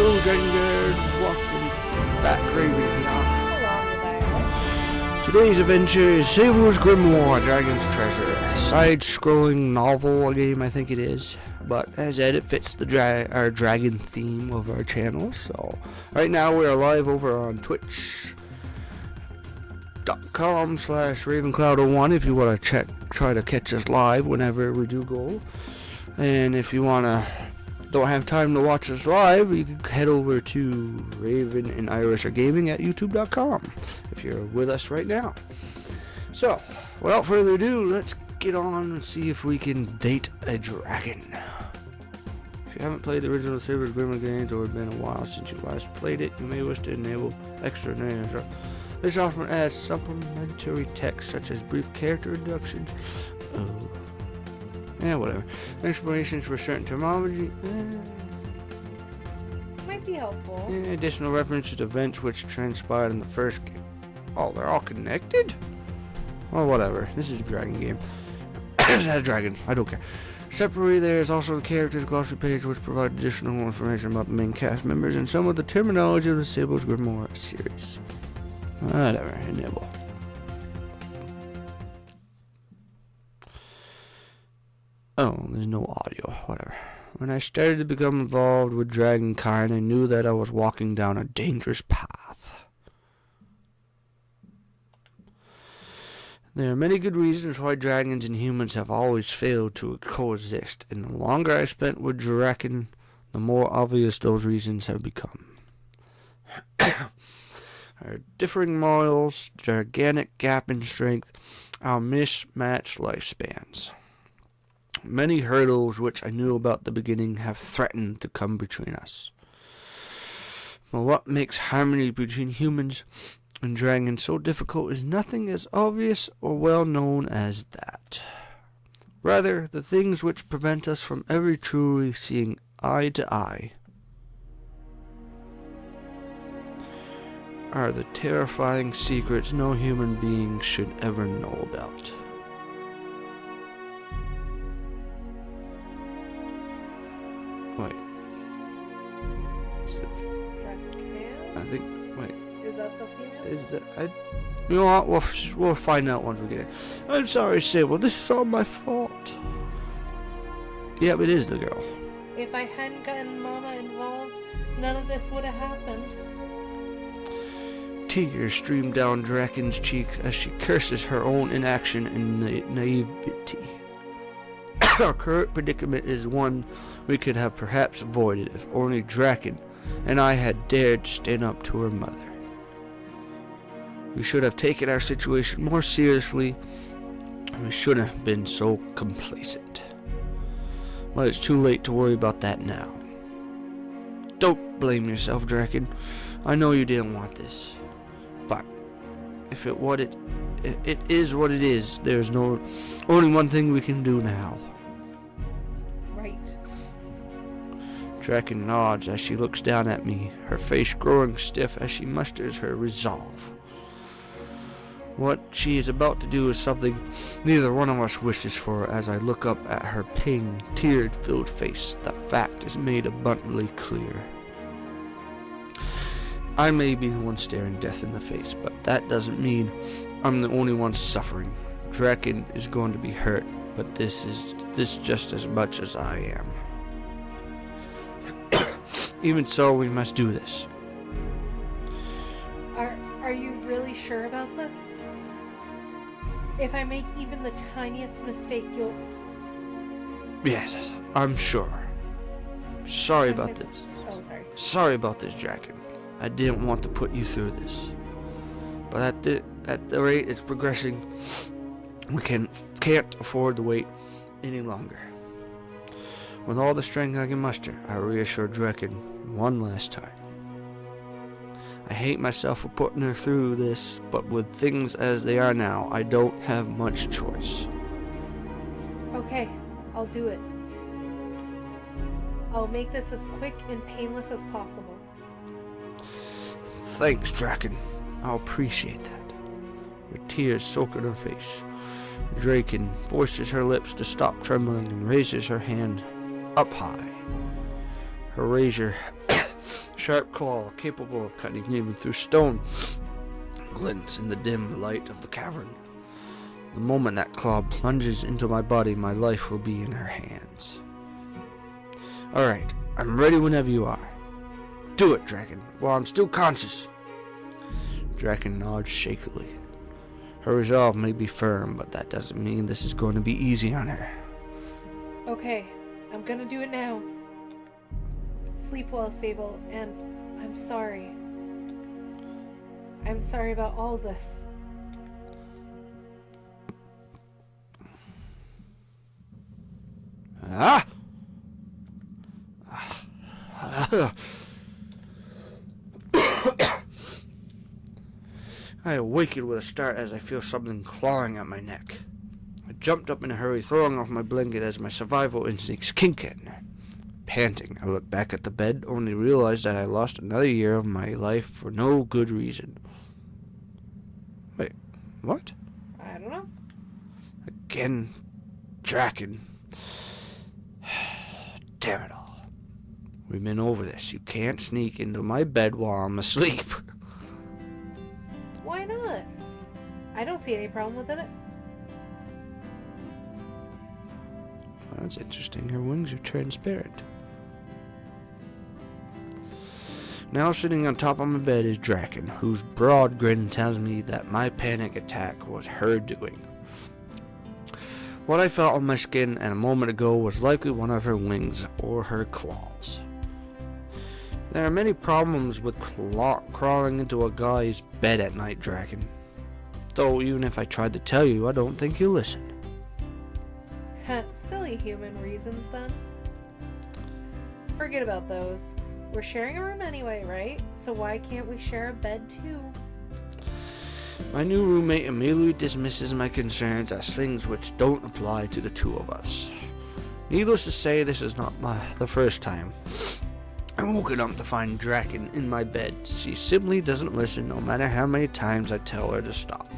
Hello, Dragon. Welcome back, Raven here. Today's adventure is Sable's Grimoire, Dragon's Treasure. Side-scrolling novel game, I think it is. But as said, it fits the our dragon theme of our channel. So, right now we're live over on Twitch.com/RavenCloud01 if you want to try to catch us live whenever we do go. And if you don't have time to watch us live, you can head over to Raven&IrisRgaming at YouTube.com if you're with us right now. So, without further ado, let's get on and see if we can date a dragon. If you haven't played the original Sable Grimoire games or it's been a while since you last played it, you may wish to enable extra names. This often adds supplementary text such as brief character introductions. Whatever. Explanations for certain terminology. Might be helpful. Additional references to events which transpired in the first game. Oh, they're all connected? Well, whatever. This is a dragon game. It has dragons. I don't care. Separately, there is also the characters glossary page which provide additional information about the main cast members and some of the terminology of the Sable's Grimoire series. Whatever. Enable. Oh, there's no audio. Whatever. When I started to become involved with dragonkind, I knew that I was walking down a dangerous path. There are many good reasons why dragons and humans have always failed to coexist, and the longer I spent with Draken, the more obvious those reasons have become. Our differing morals, gigantic gap in strength, our mismatched lifespans. Many hurdles which I knew about at the beginning have threatened to come between us. But what makes harmony between humans and dragons so difficult is nothing as obvious or well known as that. Rather, the things which prevent us from ever truly seeing eye to eye are the terrifying secrets no human being should ever know about. Wait. I think. Wait. Is that the female? Is that? You know what? We'll find out once we get it. I'm sorry, Sable. This is all my fault. Yep, it is the girl. If I hadn't gotten Mama involved, none of this would have happened. Tears stream down Draken's cheeks as she curses her own inaction and naivety. Our current predicament is one we could have perhaps avoided if only Draken and I had dared stand up to her mother. We should have taken our situation more seriously, and we shouldn't have been so complacent. But it's too late to worry about that now. Don't blame yourself, Draken. I know you didn't want this. But if it is what it is, there's only one thing we can do now. Right. Draken nods as she looks down at me, her face growing stiff as she musters her resolve. What she is about to do is something neither one of us wishes for. As I look up at her pain, tear-filled face, the fact is made abundantly clear. I may be the one staring death in the face, but that doesn't mean I'm the only one suffering. Draken is going to be hurt, but this just as much as I am. Even so, we must do this. Are you really sure about this? If I make even the tiniest mistake, you'll... Yes, I'm sure. Sorry about this. Oh, sorry. Sorry about this, Draken. I didn't want to put you through this. But at the rate it's progressing, we can't afford to wait any longer. With all the strength I can muster, I reassure Draken one last time. I hate myself for putting her through this, but with things as they are now, I don't have much choice. Okay, I'll do it. I'll make this as quick and painless as possible. Thanks, Draken. I'll appreciate that. With tears soaking her face, Draken forces her lips to stop trembling and raises her hand up high. Her razor Sharp claw, capable of cutting even through stone, glints in the dim light of the cavern. The moment that claw plunges into my body, my life will be in her hands. Alright, I'm ready whenever you are. Do it, Draken, while I'm still conscious. Draken nods shakily. Her resolve may be firm, but that doesn't mean this is going to be easy on her. Okay, I'm gonna do it now. Sleep well, Sable, and I'm sorry. I'm sorry about all this. Ah! I awakened with a start as I feel something clawing at my neck. I jumped up in a hurry, throwing off my blanket as my survival instincts kick in. Panting, I looked back at the bed, only realized that I lost another year of my life for no good reason. Wait, what? I don't know. Again, Draken. Damn it all. We've been over this. You can't sneak into my bed while I'm asleep. Why not? I don't see any problem with it. That's interesting. Her wings are transparent. Now sitting on top of my bed is Draken, whose broad grin tells me that my panic attack was her doing. What I felt on my skin a moment ago was likely one of her wings or her claws. There are many problems with crawling into a guy's bed at night, Draken. Though even if I tried to tell you, I don't think you'll listen. Silly human reasons, then. Forget about those. We're sharing a room anyway, right? So why can't we share a bed too? My new roommate immediately dismisses my concerns as things which don't apply to the two of us. Needless to say, this is not the first time I'm woken up to find Draken in my bed. She simply doesn't listen no matter how many times I tell her to stop.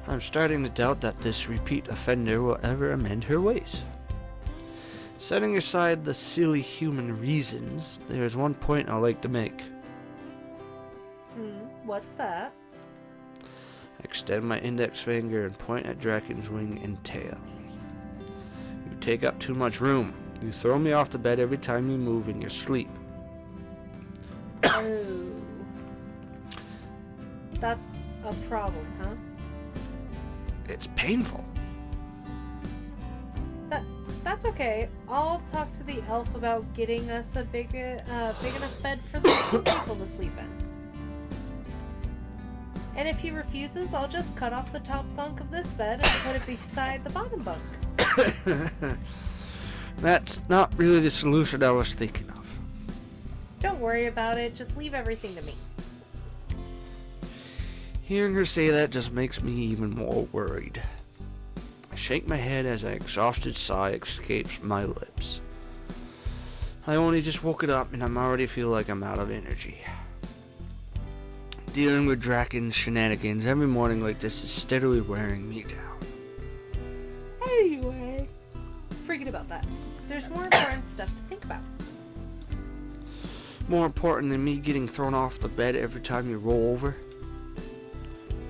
I'm starting to doubt that this repeat offender will ever amend her ways. Setting aside the silly human reasons, there is one point I'd like to make. What's that? I extend my index finger and point at Draken's wing and tail. You take up too much room. You throw me off the bed every time you move in your sleep. Oh. That's a problem, huh? It's painful. That's okay. I'll talk to the elf about getting us a big enough bed for the two people to sleep in. And if he refuses, I'll just cut off the top bunk of this bed and put it beside the bottom bunk. That's not really the solution I was thinking of. Don't worry about it. Just leave everything to me. Hearing her say that just makes me even more worried. I shake my head as an exhausted sigh escapes my lips. I only just woke it up and I already feel like I'm out of energy. Dealing with Draken's shenanigans every morning like this is steadily wearing me down. Anyway, forget about that. There's more important stuff to think about. More important than me getting thrown off the bed every time you roll over?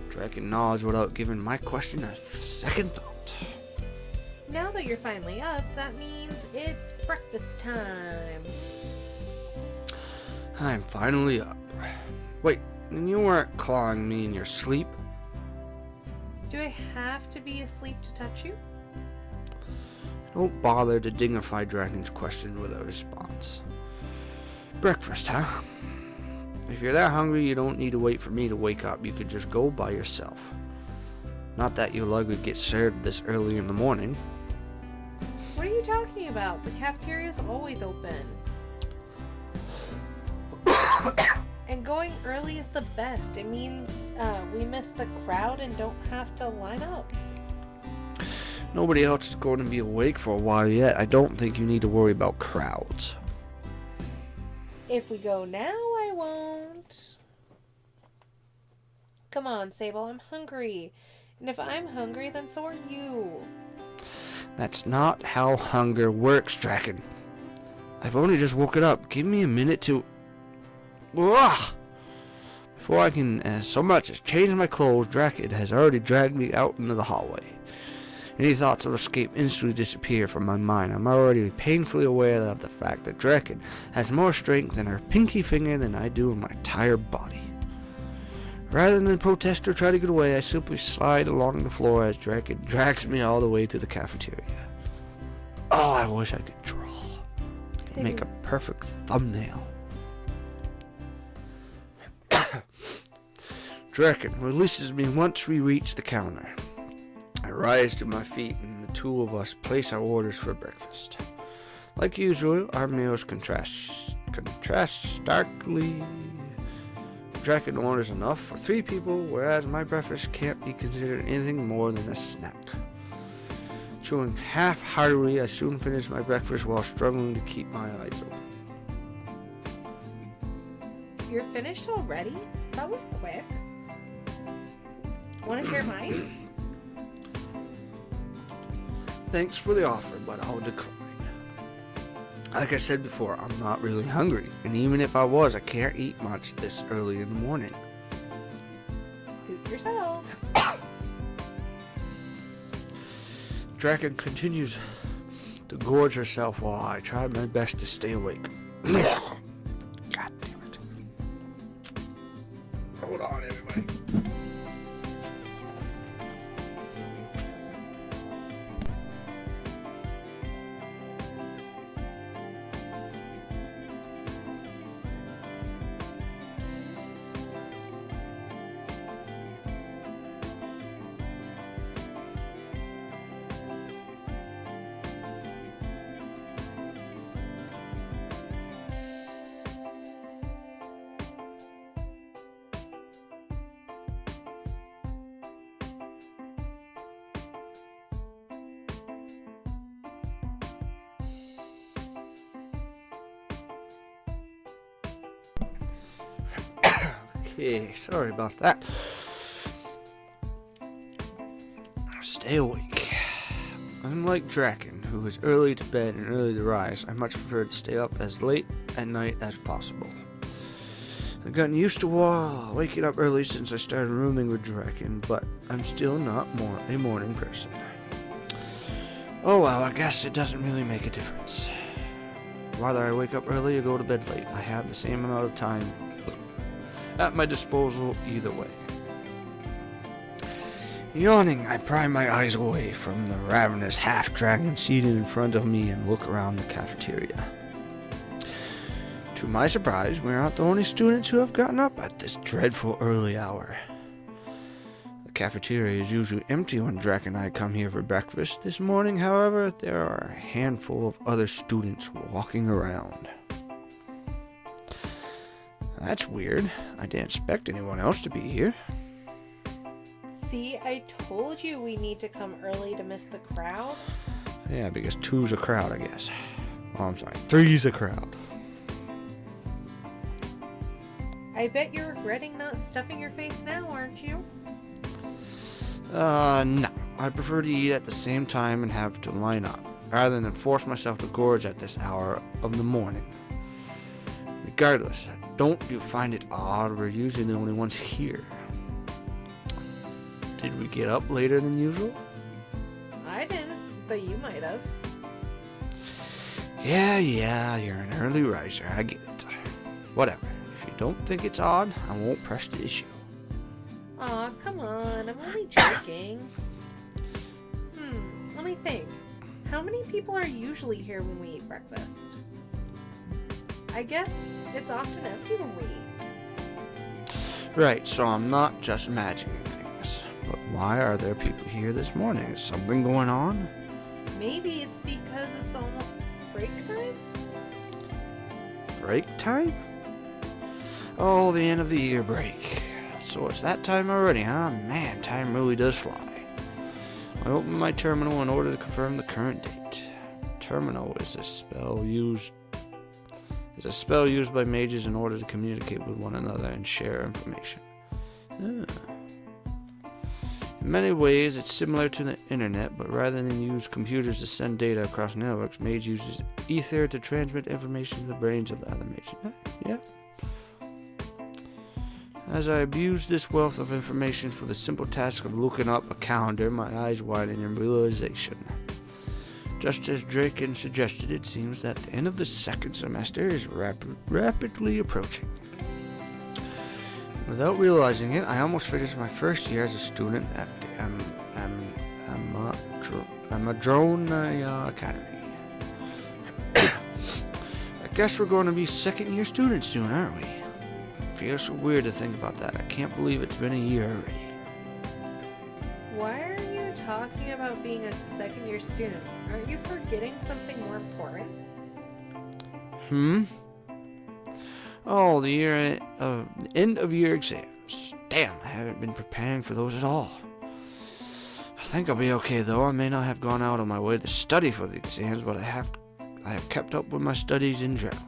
Draken nods without giving my question a second thought. Now that you're finally up, that means it's breakfast time. I'm finally up. Wait, and you weren't clawing me in your sleep? Do I have to be asleep to touch you? Don't bother to dignify Draken's question with a response. Breakfast, huh? If you're that hungry, you don't need to wait for me to wake up. You could just go by yourself. Not that you'll likely get served this early in the morning. What are you talking about? The cafeteria's always open. And going early is the best. It means we miss the crowd and don't have to line up. Nobody else is going to be awake for a while yet. I don't think you need to worry about crowds. If we go now, I won't. Come on, Sable, I'm hungry. And if I'm hungry, then so are you. That's not how hunger works, Draken. I've only just woken up. Give me a minute to... Ugh! Before I can so much as change my clothes, Draken has already dragged me out into the hallway. Any thoughts of escape instantly disappear from my mind. I'm already painfully aware of the fact that Draken has more strength in her pinky finger than I do in my entire body. Rather than protest or try to get away, I simply slide along the floor as Draken drags me all the way to the cafeteria. Oh, I wish I could draw. Make a perfect thumbnail. Draken releases me once we reach the counter. I rise to my feet and the two of us place our orders for breakfast. Like usual, our meals contrast starkly. Draken orders enough for 3 people, whereas my breakfast can't be considered anything more than a snack. Chewing half-heartedly, I soon finish my breakfast while struggling to keep my eyes open. You're finished already? That was quick. Want to share mine? Thanks for the offer, but I'll decline. Like I said before, I'm not really hungry, and even if I was, I can't eat much this early in the morning. Suit yourself. Draken continues to gorge herself while I try my best to stay awake. God damn it. Hold on, everybody. Okay, sorry about that. Stay awake. Unlike Draken, who is early to bed and early to rise, I much prefer to stay up as late at night as possible. I've gotten used to waking up early since I started rooming with Draken, but I'm still not a morning person. Oh well, I guess it doesn't really make a difference. Whether I wake up early or go to bed late, I have the same amount of time at my disposal either way. Yawning, I pry my eyes away from the ravenous half-dragon seated in front of me and look around the cafeteria. To my surprise, we aren't the only students who have gotten up at this dreadful early hour. The cafeteria is usually empty when Draken and I come here for breakfast. This morning, however, there are a handful of other students walking around. That's weird. I didn't expect anyone else to be here. See, I told you we need to come early to miss the crowd. Yeah, because 2's a crowd, I guess. Oh, I'm sorry. 3's a crowd. I bet you're regretting not stuffing your face now, aren't you? No. I prefer to eat at the same time and have to line up, rather than force myself to gorge at this hour of the morning. Regardless, don't you find it odd we're usually the only ones here? Did we get up later than usual? I didn't, but you might have. Yeah, you're an early riser, I get it. Whatever. If you don't think it's odd, I won't press the issue. Aw, come on, I'm only joking. Let me think. How many people are usually here when we eat breakfast? I guess it's often empty when we eat. Right, so I'm not just imagining things. But why are there people here this morning? Is something going on? Maybe it's because it's almost break time? Break time? Oh, the end of the year break. So it's that time already, huh? Man, time really does fly. I open my terminal in order to confirm the current date. Terminal is a spell used by mages in order to communicate with one another and share information. In many ways, it's similar to the internet, but rather than use computers to send data across networks, Mage uses ether to transmit information to the brains of the other Mage. Yeah. As I abused this wealth of information for the simple task of looking up a calendar, my eyes widened in realization. Just as Draken suggested, it seems that the end of the second semester is rapidly approaching. Without realizing it, I almost finished my first year as a student at the Amadrona Academy. I guess we're going to be second-year students soon, aren't we? Feels so weird to think about that. I can't believe it's been a year already. Why are you talking about being a second-year student? Aren't you forgetting something more important? Oh, the end of year exams. Damn, I haven't been preparing for those at all. I think I'll be okay though. I may not have gone out of my way to study for the exams, but I have kept up with my studies in general.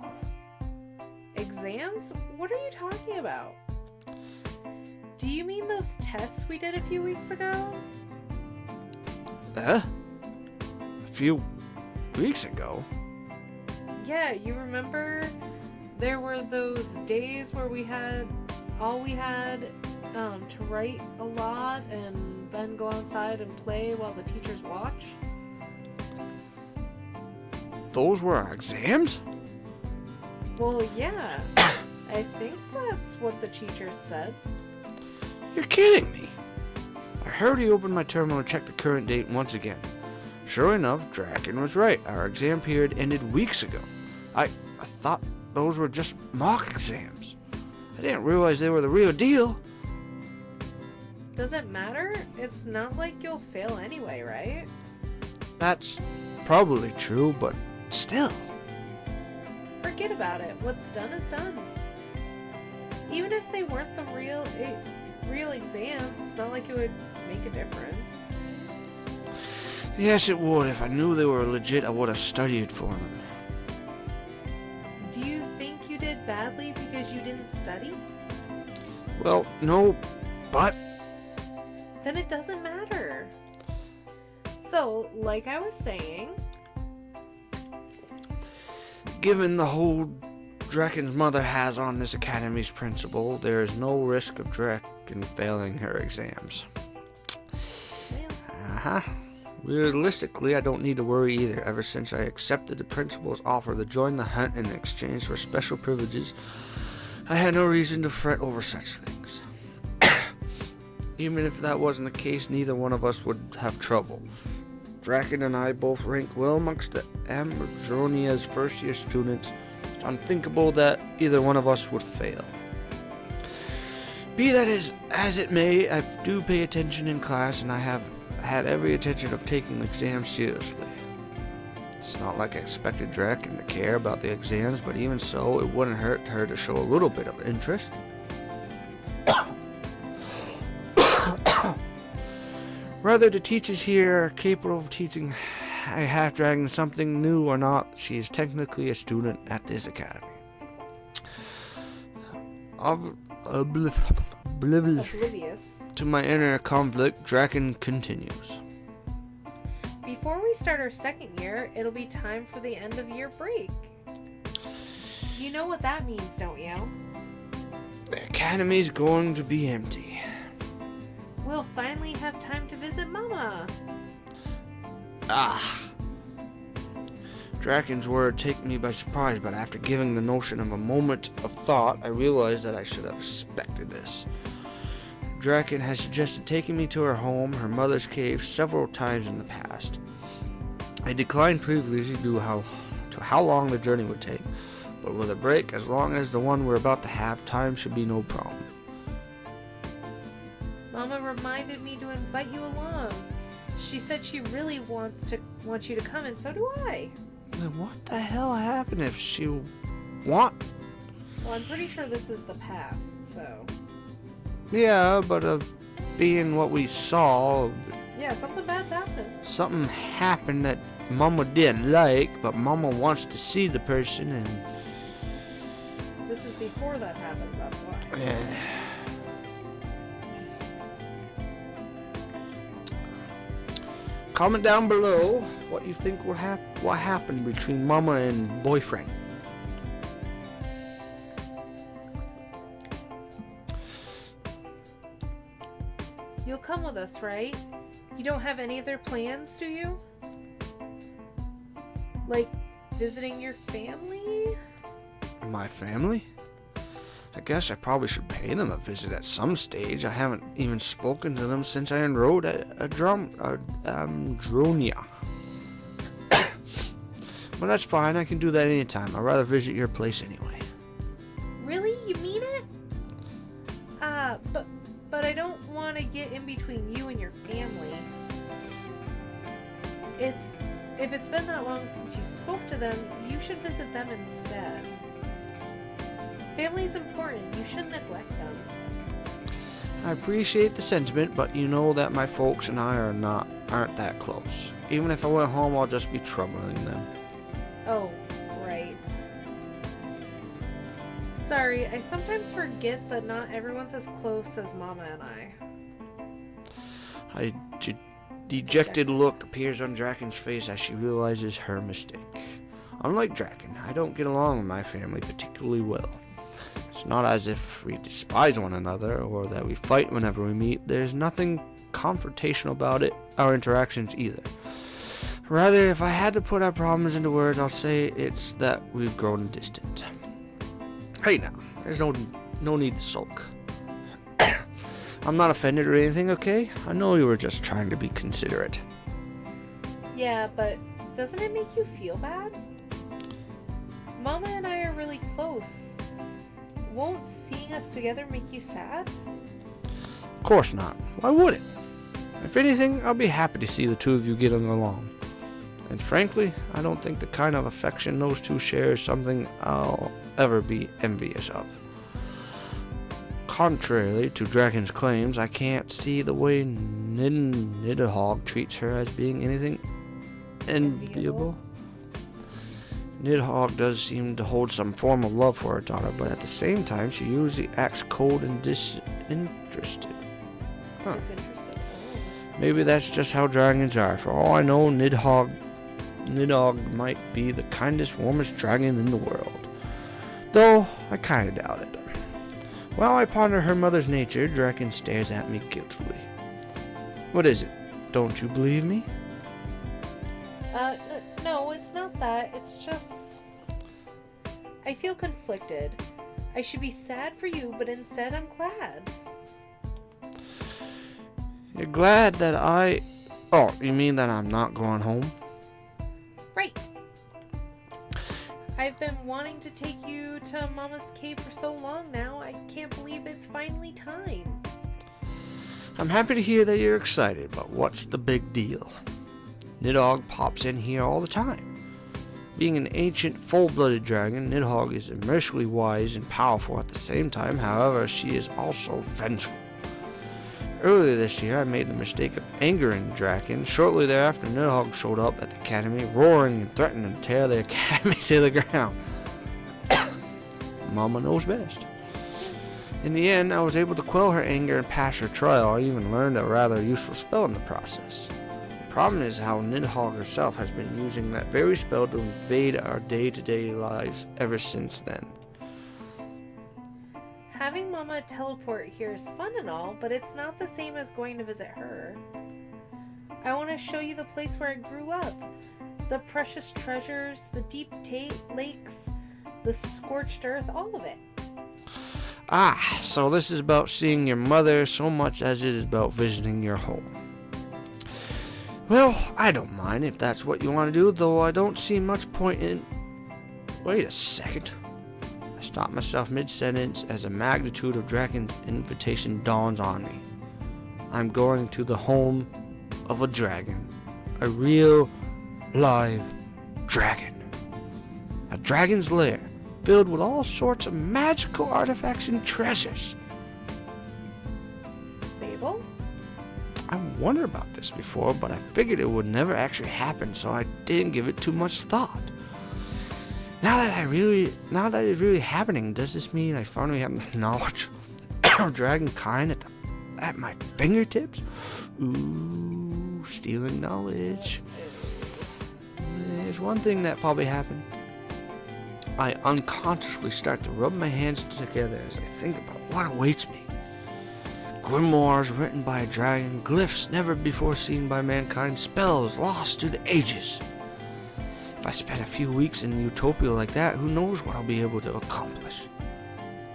Exams? What are you talking about? Do you mean those tests we did a few weeks ago? A few weeks ago? Yeah, you remember there were those days where we had to write a lot and then go outside and play while the teachers watch? Those were our exams? Well, yeah. I think that's what the teacher said. You're kidding me. I hurriedly opened my terminal and checked the current date once again. Sure enough, Draken was right. Our exam period ended weeks ago. I thought those were just mock exams. I didn't realize they were the real deal. Does it matter? It's not like you'll fail anyway, right? That's probably true, but still. Forget about it. What's done is done. Even if they weren't the real exams, it's not like it would make a difference. Yes, it would. If I knew they were legit, I would have studied for them. Do you think you did badly because you didn't study? Well, no, but... Then it doesn't matter. So, like I was saying... Given the hold Draken's mother has on this academy's principal, there is no risk of Draken failing her exams. Realistically, I don't need to worry either. Ever since I accepted the principal's offer to join the hunt in exchange for special privileges, I had no reason to fret over such things. Even if that wasn't the case, neither one of us would have trouble. Draken and I both rank well amongst the Amadronia's first-year students. It's unthinkable that either one of us would fail. Be that as it may, I do pay attention in class, and I have had every intention of taking the exam seriously. It's not like I expected Draken to care about the exams, but even so, it wouldn't hurt her to show a little bit of interest. Whether the teachers here are capable of teaching a half-dragon something new or not, she is technically a student at this academy. Oblivious. To my inner conflict, Draken continues. Before we start our second year, it'll be time for the end of year break. You know what that means, don't you? The academy's going to be empty. We'll finally have time to visit Mama. Draken's word take me by surprise, but after giving the notion of a moment of thought, I realized that I should have expected this. Draken has suggested taking me to her home, her mother's cave, several times in the past. I declined previously due to how long the journey would take, but with a break as long as the one we're about to have, time should be no problem. Mama reminded me to invite you along. She said she really wants you to come, and so do I. Then what the hell happened if she want? Well, I'm pretty sure this is the past, so... Yeah, but being what we saw... Yeah, something bad's happened. Something happened that Mama didn't like, but Mama wants to see the person, and... This is before that happens, that's why. comment down below what you think will what happened between Mama and boyfriend. You'll come with us, right? You don't have any other plans, do you? Like visiting your family? My family? I guess I probably should pay them a visit at some stage. I haven't even spoken to them since I enrolled at Dronia. But that's fine, I can do that anytime. I'd rather visit your place anyway. Really? You mean it? But I don't want to get in between you and your family. If it's been that long since you spoke to them, you should visit them instead. Family is important. You shouldn't neglect them. I appreciate the sentiment, but you know that my folks and I aren't that close. Even if I went home, I'll just be troubling them. Oh, right. Sorry, I sometimes forget that not everyone's as close as Mama and I. A dejected look appears on Draken's face as she realizes her mistake. Unlike Draken, I don't get along with my family particularly well. It's not as if we despise one another or that we fight whenever we meet. There's nothing confrontational about our interactions either. Rather, if I had to put our problems into words, I'll say it's that we've grown distant. Hey now, there's no need to sulk. I'm not offended or anything, okay? I know you were just trying to be considerate. Yeah, but doesn't it make you feel bad? Mama and I are really close. Won't seeing us together make you sad? Of course not. Why would it? If anything, I'll be happy to see the two of you getting along. And frankly, I don't think the kind of affection those two share is something I'll ever be envious of. Contrarily to Draken's claims, I can't see the way Nidhogg treats her as being anything enviable. Nidhogg does seem to hold some form of love for her daughter, but at the same time, she usually acts cold and disinterested. Huh. Disinterested. Maybe that's just how dragons are. For all I know, Nidhogg might be the kindest, warmest dragon in the world. Though, I kinda doubt it. While I ponder her mother's nature, Draken stares at me guiltily. What is it? Don't you believe me? No, it's not that. It's just... I feel conflicted. I should be sad for you, but instead I'm glad. You're glad that Oh, you mean that I'm not going home? Right. I've been wanting to take you to Mama's cave for so long now. I can't believe it's finally time. I'm happy to hear that you're excited, but what's the big deal? Nidhogg pops in here all the time. Being an ancient, full-blooded dragon, Nidhogg is immeasurably wise and powerful at the same time. However, she is also vengeful. Earlier this year, I made the mistake of angering Draken. Shortly thereafter, Nidhogg showed up at the academy, roaring and threatening to tear the academy to the ground. Mama knows best. In the end, I was able to quell her anger and pass her trial. I even learned a rather useful spell in the process. The problem is how Nidhogg herself has been using that very spell to invade our day-to-day lives ever since then. Having Mama teleport here is fun and all, but it's not the same as going to visit her. I want to show you the place where I grew up. The precious treasures, the deep lakes, the scorched earth, all of it. Ah, so this is about seeing your mother so much as it is about visiting your home. Well, I don't mind if that's what you want to do, though I don't see much point in... Wait a second. I stop myself mid-sentence as the magnitude of Draken's invitation dawns on me. I'm going to the home of a dragon. A real, live dragon. A dragon's lair, filled with all sorts of magical artifacts and treasures. Sable? I wondered about this before, but I figured it would never actually happen, so I didn't give it too much thought. Now that it's really happening, does this mean I finally have the knowledge of dragonkind at my fingertips? Ooh, stealing knowledge. There's one thing that probably happened. I unconsciously start to rub my hands together as I think about what awaits me. Grimoires written by a dragon, glyphs never before seen by mankind, spells lost to the ages. If I spend a few weeks in utopia like that, who knows what I'll be able to accomplish.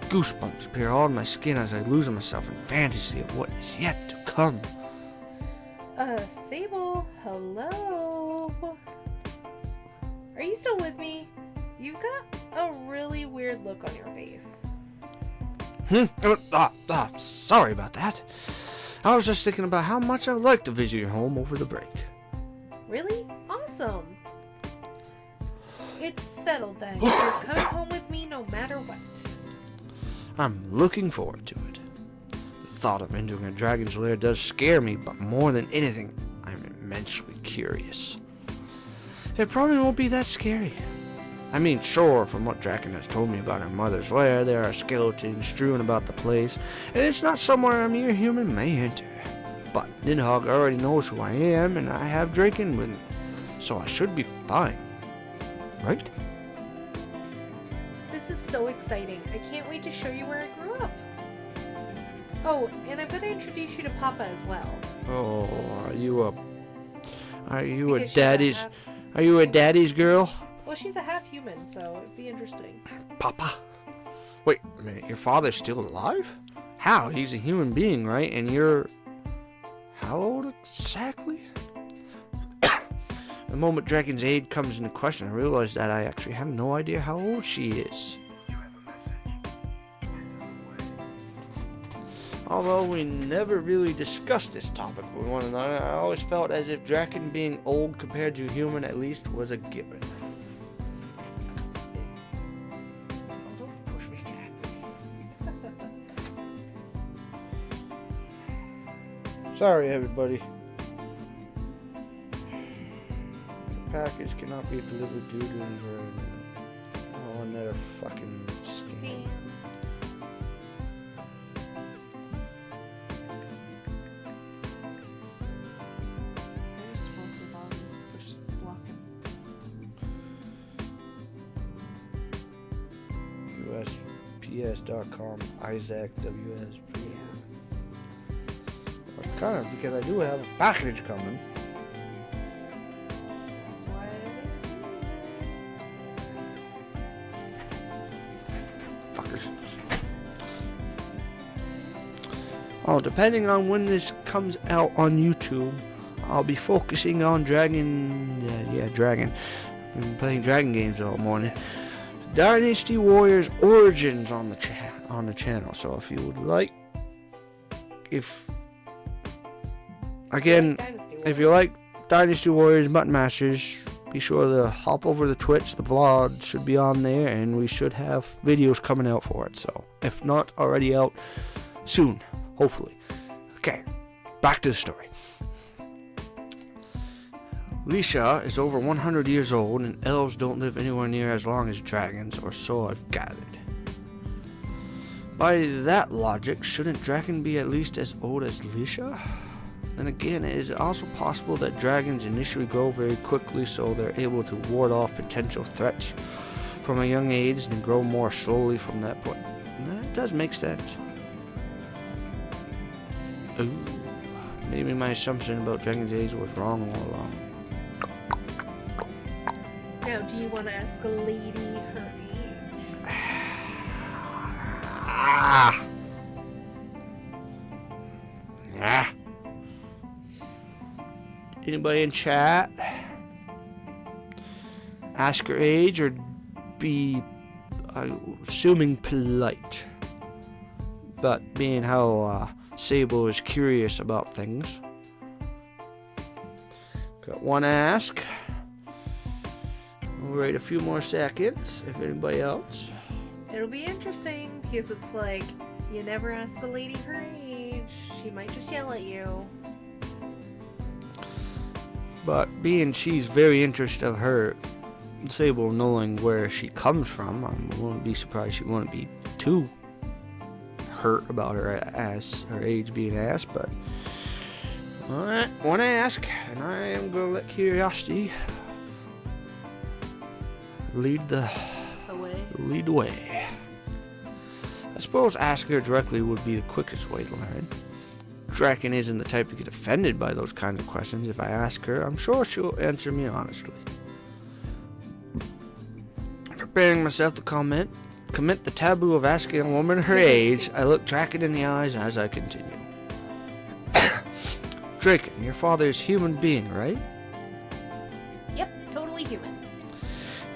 Goosebumps appear all on my skin as I lose myself in fantasy of what is yet to come. Sable, hello? Are you still with me? You've got a really weird look on your face. Sorry about that. I was just thinking about how much I'd like to visit your home over the break. Really? Awesome. It's settled then. You're coming home with me no matter what. I'm looking forward to it. The thought of entering a dragon's lair does scare me, but more than anything, I'm immensely curious. It probably won't be that scary. I mean, sure, from what Draken has told me about her mother's lair, there are skeletons strewn about the place, and it's not somewhere a mere human may enter. But Nidhogg already knows who I am, and I have Draken with me, so I should be fine. Right? This is so exciting. I can't wait to show you where I grew up. Oh, and I'm going to introduce you to Papa as well. Oh, are you a Because daddy's girl? Well, she's a half human, so it'd be interesting. Papa? Wait a minute, your father's still alive? How? He's a human being, right? And you're... how old exactly? The moment Dragon's age comes into question, I realize that I actually have no idea how old she is. Although we never really discussed this topic with one another, I always felt as if Draken being old compared to human at least was a given. Don't push me, cat. Sorry, everybody. The package cannot be delivered due to environment. Oh, another fucking scam. USPS.com, Isaac WS. Kind of, because I do have a package coming. That's why Fuckers. Oh, depending on when this comes out on YouTube, I'll be focusing on Dragon. I've been playing Dragon games all morning. Dynasty Warriors Origins on the channel. So if you would like, if you like Dynasty Warriors Button Masters, be sure to hop over to Twitch. The vlog should be on there, and we should have videos coming out for it. So if not already out, soon, hopefully. Okay, back to the story. Lisha is over 100 years old, and elves don't live anywhere near as long as dragons, or so I've gathered. By that logic, shouldn't Draken be at least as old as Lisha? Then again, it is also possible that dragons initially grow very quickly, so they're able to ward off potential threats from a young age, then grow more slowly from that point. And that does make sense. Ooh, maybe my assumption about Dragon's age was wrong all along. Now, do you want to ask a lady her age? Anybody in chat? Ask her age or be assuming polite. But being how Sable is curious about things. Got one ask. We'll wait a few more seconds if anybody else. It'll be interesting because it's like you never ask a lady her age. She might just yell at you. But being she's very interested of her, Sable knowing where she comes from, I wouldn't be surprised she wouldn't be too hurt about her age being asked, but I want to ask, and I am going to let curiosity lead the way. I suppose asking her directly would be the quickest way to learn. Draken isn't the type to get offended by those kinds of questions. If I ask her, I'm sure she'll answer me honestly. Preparing myself to commit the taboo of asking a woman her age, I look Draken in the eyes as I continue. Draken, your father is a human being, right? Yep, totally human.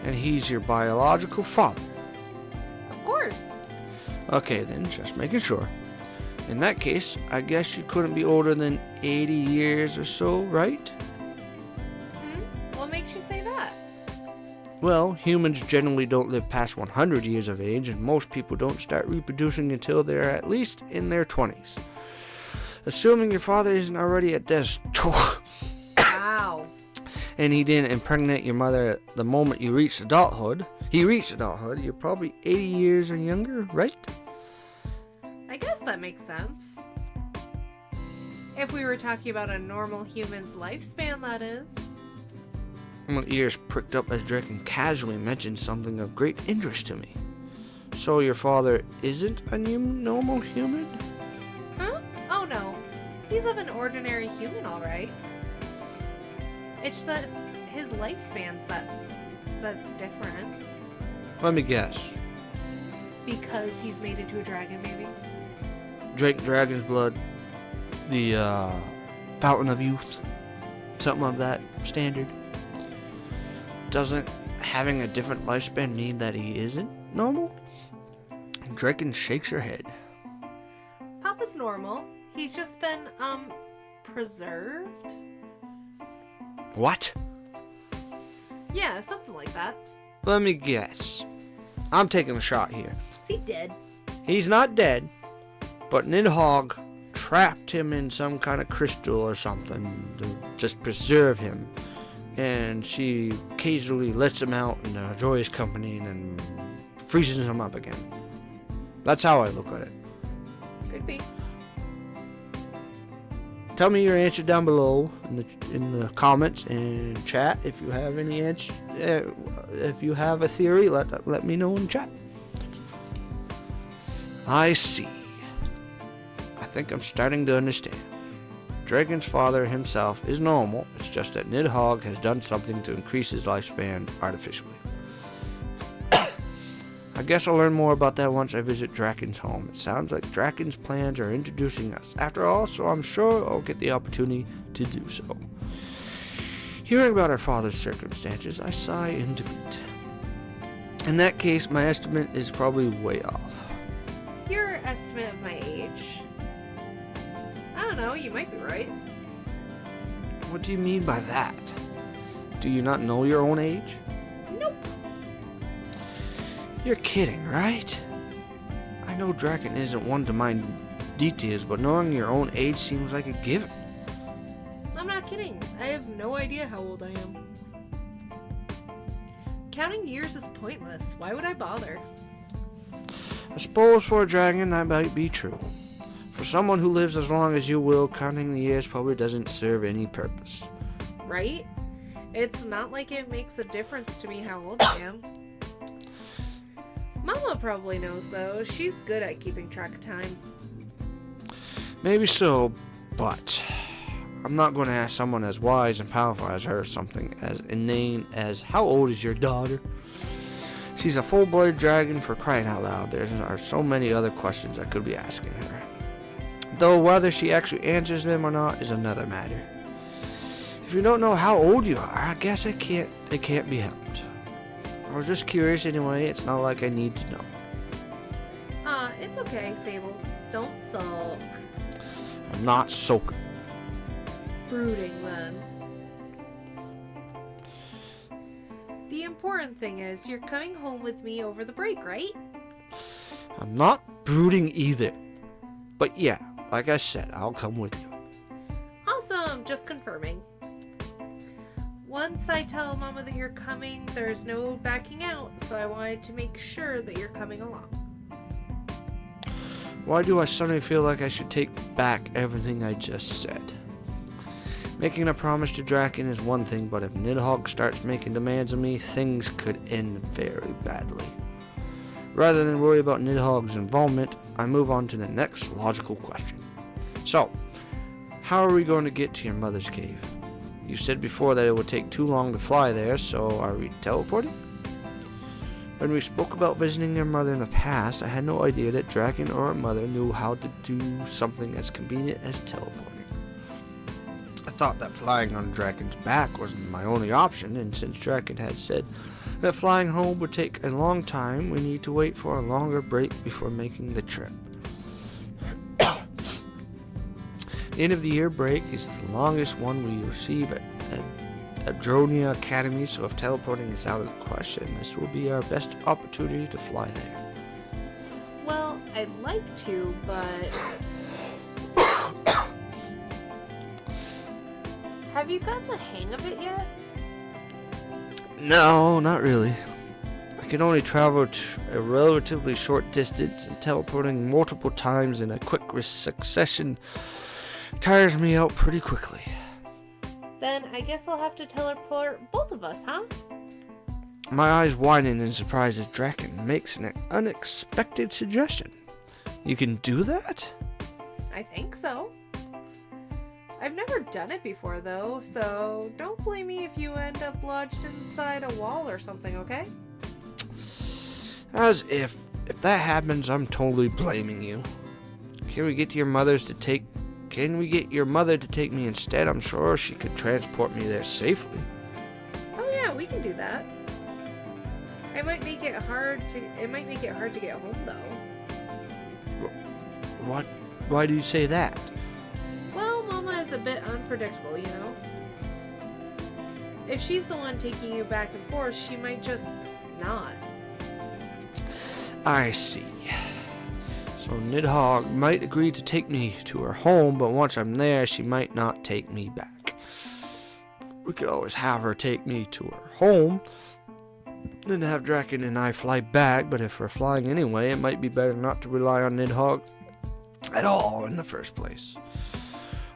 And he's your biological father? Of course. Okay then, just making sure. In that case, I guess you couldn't be older than 80 years or so, right? What makes you say that? Well, humans generally don't live past 100 years of age, and most people don't start reproducing until they're at least in their 20s. Assuming your father isn't already at death's door. Wow. And he didn't impregnate your mother the moment you reached adulthood. You're probably 80 years or younger, right? I guess that makes sense. If we were talking about a normal human's lifespan, that is. My ears pricked up as Draken casually mentioned something of great interest to me. So your father isn't a normal human? Huh? Oh no. He's of an ordinary human, alright. It's that his lifespan's that's different. Let me guess. Because he's made into a dragon, maybe? Drink dragon's blood. The fountain of youth. Something of that standard. Doesn't having a different lifespan mean that he isn't normal? Draken shakes her head. Papa's normal. He's just been, preserved? What? Yeah, something like that. Let me guess. I'm taking a shot here. Is he dead? He's not dead, but Nidhogg trapped him in some kind of crystal or something to just preserve him. And she occasionally lets him out and enjoys his company and then freezes him up again. That's how I look at it. Could be. Tell me your answer down below in the comments and chat if you have any answer. If you have a theory, let me know in chat. I see. I think I'm starting to understand. Dragon's father himself is normal. It's just that Nidhogg has done something to increase his lifespan artificially. I guess I'll learn more about that once I visit Draken's home. It sounds like Draken's plans are introducing us after all, so I'm sure I'll get the opportunity to do so. Hearing about our father's circumstances, I sigh in defeat. In that case, my estimate is probably way off. Your estimate of my age? I don't know, you might be right. What do you mean by that? Do you not know your own age? Nope. You're kidding, right? I know Draken isn't one to mind details, but knowing your own age seems like a given. I'm not kidding. I have no idea how old I am. Counting years is pointless. Why would I bother? I suppose for a dragon that might be true. For someone who lives as long as you will, counting the years probably doesn't serve any purpose. Right? It's not like it makes a difference to me how old I am. Mama probably knows, though. She's good at keeping track of time. Maybe so, but I'm not going to ask someone as wise and powerful as her something as inane as how old is your daughter? She's a full-blooded dragon, for crying out loud. There are so many other questions I could be asking her. Though whether she actually answers them or not is another matter. If you don't know how old you are, I guess it can't be helped. I was just curious anyway. It's not like I need to know. It's okay, Sable. Don't sulk. I'm not sulking. Brooding, then. The important thing is you're coming home with me over the break, right? I'm not brooding either. But yeah, like I said, I'll come with you. Awesome, just confirming. Once I tell Mama that you're coming, there's no backing out, so I wanted to make sure that you're coming along. Why do I suddenly feel like I should take back everything I just said? Making a promise to Draken is one thing, but if Nidhogg starts making demands of me, things could end very badly. Rather than worry about Nidhogg's involvement, I move on to the next logical question. So, how are we going to get to your mother's cave? You said before that it would take too long to fly there, so are we teleporting? When we spoke about visiting your mother in the past, I had no idea that Draken or her mother knew how to do something as convenient as teleporting. I thought that flying on Draken's back was my only option, and since Draken had said that flying home would take a long time, we need to wait for a longer break before making the trip. The end of the year break is the longest one we receive at Dronia Academy, so if teleporting is out of the question, this will be our best opportunity to fly there. Well, I'd like to, but... Have you gotten the hang of it yet? No, not really. I can only travel a relatively short distance, and teleporting multiple times in a quick succession tires me out pretty quickly. Then I guess I'll have to teleport both of us, huh? My eyes widen in surprise as Draken makes an unexpected suggestion. You can do that? I think so. I've never done it before, though, so don't blame me if you end up lodged inside a wall or something, okay? As if that happens, I'm totally blaming you. Can we get your mother to take me instead? I'm sure she could transport me there safely. Oh yeah, we can do that. It might make it hard to get home, though. What? Why do you say that? Well, Mama is a bit unpredictable, you know? If she's the one taking you back and forth, she might just not. I see. So Nidhogg might agree to take me to her home, but once I'm there, she might not take me back. We could always have her take me to her home, then have Draken and I fly back, but if we're flying anyway, it might be better not to rely on Nidhogg at all in the first place.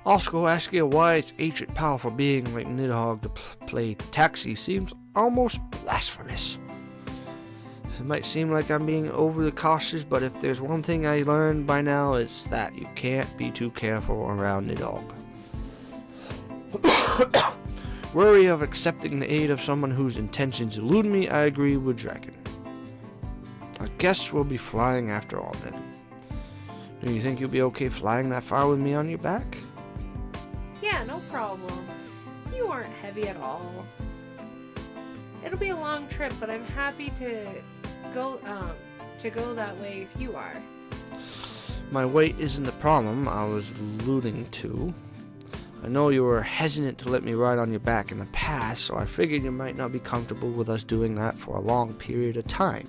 Also, asking a wise, ancient, powerful being like Nidhogg to play taxi seems almost blasphemous. It might seem like I'm being overly cautious, but if there's one thing I learned by now, it's that you can't be too careful around Nidhogg. Worry of accepting the aid of someone whose intentions elude me, I agree with Draken. I guess we'll be flying after all then. Do you think you'll be okay flying that far with me on your back? Yeah, no problem. You aren't heavy at all. It'll be a long trip, but I'm happy to go that way if you are. My weight isn't the problem I was alluding to. I know you were hesitant to let me ride on your back in the past, so I figured you might not be comfortable with us doing that for a long period of time.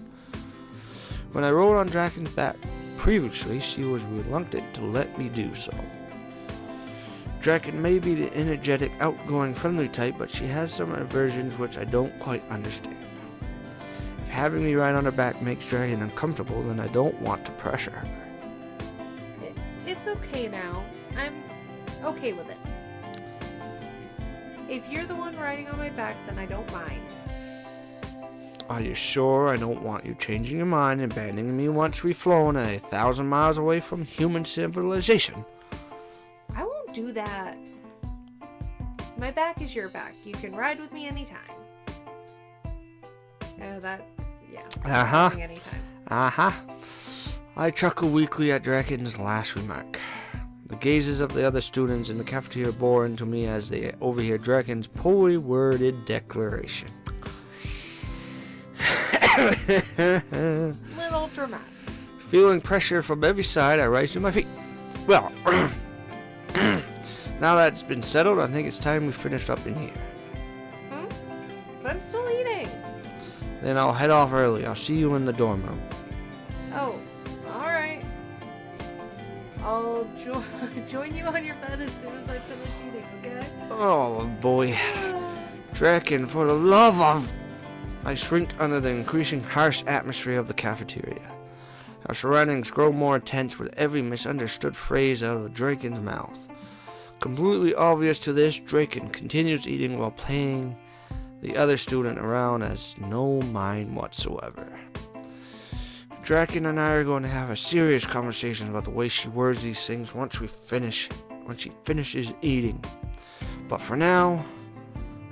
When I rode on Draken's back previously, she was reluctant to let me do so. Draken may be the energetic, outgoing, friendly type, but she has some aversions which I don't quite understand. If having me ride on her back makes Draken uncomfortable, then I don't want to pressure her. It's okay now. I'm okay with it. If you're the one riding on my back, then I don't mind. Are you sure I don't want you changing your mind and abandoning me once we've flown 1,000 miles away from human civilization? I won't do that. My back is your back. You can ride with me anytime. Anytime. I chuckle weakly at Draken's last remark. The gazes of the other students in the cafeteria bore into me as they overhear Draken's poorly worded declaration. Little dramatic. Feeling pressure from every side, I rise to my feet. Well, now that's been settled, I think it's time we finish up in here. But I'm still eating. Then I'll head off early. I'll see you in the dorm room. Oh, alright. I'll join you on your bed as soon as I finish eating, okay? Oh boy. Draken, for the love of... I shrink under the increasing harsh atmosphere of the cafeteria. Our surroundings grow more intense with every misunderstood phrase out of Draken's mouth. Completely obvious to this, Draken continues eating while playing the other student around as no mind whatsoever. Draken and I are going to have a serious conversation about the way she words these things once she finishes eating. But for now,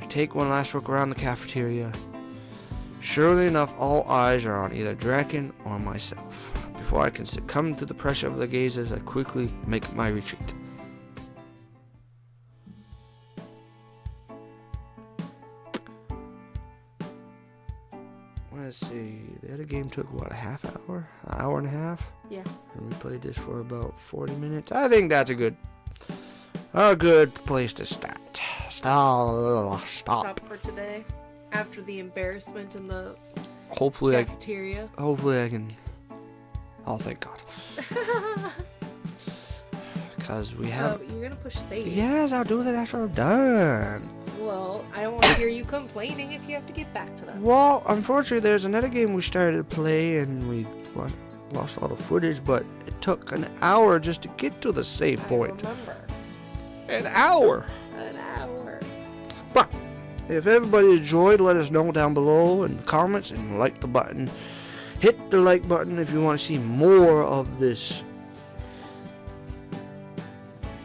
I take one last look around the cafeteria. Surely enough, all eyes are on either Draken or myself. Before I can succumb to the pressure of the gazes, I quickly make my retreat. Let's see, the other game took what, a half hour? An hour and a half? Yeah. And we played this for about 40 minutes. I think that's a good place to start. Stop for today. After the embarrassment in the Hopefully cafeteria. I can. Oh, thank God. Because we have. Oh, you're gonna push save. Yes, I'll do that after I'm done. Well, I don't want to hear you complaining if you have to get back to that. Well, unfortunately, there's another game we started to play and we lost all the footage, but it took an hour just to get to the save point. I remember. An hour. An hour. But if everybody enjoyed, let us know down below in the comments and like the button. Hit the like button if you want to see more of this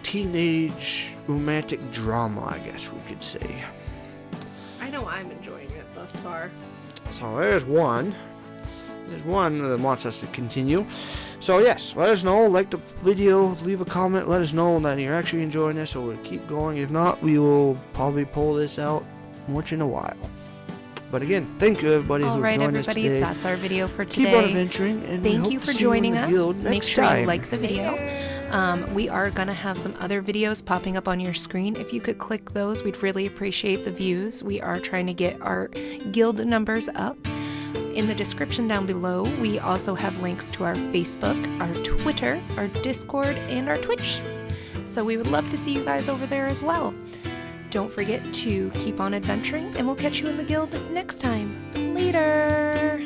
teenage romantic drama, I guess we could say. I know I'm enjoying it thus far. So there's one. There's one that wants us to continue. So yes, let us know, like the video, leave a comment, let us know that you're actually enjoying this, so we'll keep going. If not, we will probably pull this out once in a while. But again, thank you everybody who joined us today. Alright everybody, that's our video for today. Keep on adventuring, and we Thank hope you to for see joining you in the us. guild Make next sure time. you like the video. We are going to have some other videos popping up on your screen. If you could click those, we'd really appreciate the views. We are trying to get our guild numbers up. In the description down below, we also have links to our Facebook, our Twitter, our Discord, and our Twitch. So we would love to see you guys over there as well. Don't forget to keep on adventuring, and we'll catch you in the guild next time. Later!